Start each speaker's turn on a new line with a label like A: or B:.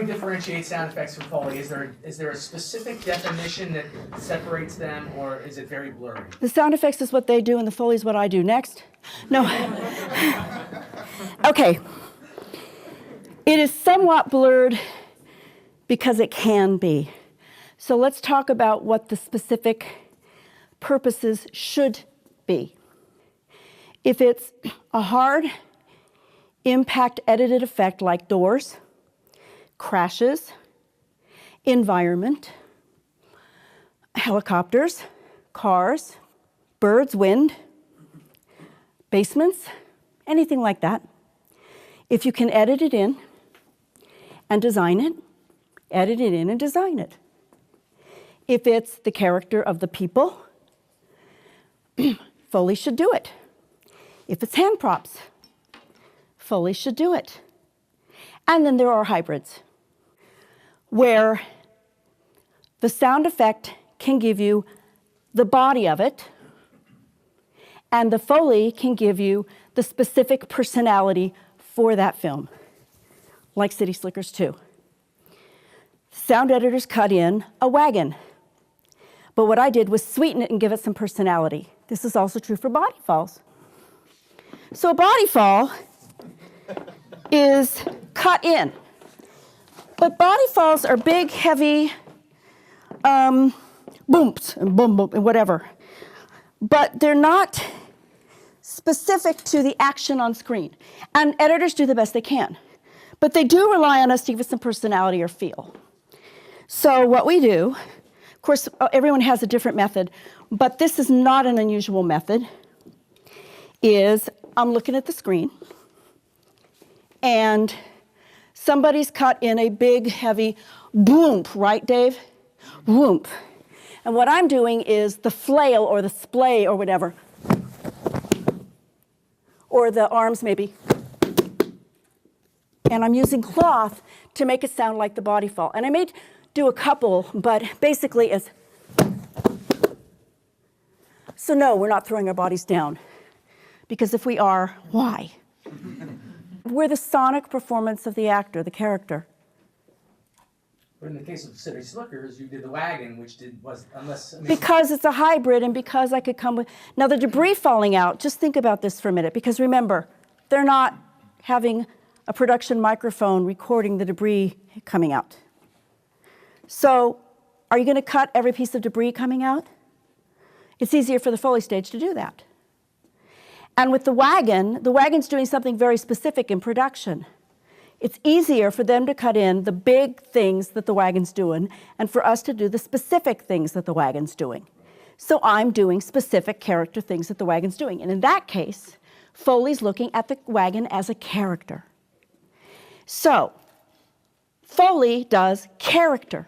A: we differentiate sound effects from Foley? Is there a specific definition that separates them, or is it very blurry?
B: The sound effects is what they do, and the Foley is what I do. Next. No. Okay. It is somewhat blurred because it can be. So let's talk about what the specific purposes should be. If it's a hard impact edited effect like doors, crashes, environment, helicopters, cars, birds, wind, basements, anything like that, if you can edit it in and design it, edit it in and design it. If it's the character of the people, Foley should do it. If it's hand props, Foley should do it. And then there are hybrids, where the sound effect can give you the body of it, and the Foley can give you the specific personality for that film, like City Slickers 2. Sound editors cut in a wagon, but what I did was sweeten it and give it some personality. This is also true for body falls. So a body fall is cut in, but body falls are big, heavy, boomps and boom, boom, and whatever. But they're not specific to the action on screen. And editors do the best they can. But they do rely on us to give us some personality or feel. So what we do, of course, everyone has a different method, but this is not an unusual method, is I'm looking at the screen, and somebody's cut in a big, heavy boom, right, Dave? Whoomp. And what I'm doing is the flail or the splay or whatever, or the arms maybe. And I'm using cloth to make it sound like the body fall. And I may do a couple, but basically it's. So no, we're not throwing our bodies down. Because if we are, why? We're the sonic performance of the actor, the character.
A: But in the case of City Slickers, you did the wagon, which was, unless... I mean,
B: because it's a hybrid, and because I could come with... Now, the debris falling out, just think about this for a minute, because remember, they're not having a production microphone recording the debris coming out. So, are you going to cut every piece of debris coming out? It's easier for the Foley stage to do that. And with the wagon's doing something very specific in production. It's easier for them to cut in the big things that the wagon's doing and for us to do the specific things that the wagon's doing. So I'm doing specific character things that the wagon's doing. And in that case, Foley's looking at the wagon as a character. So Foley does character.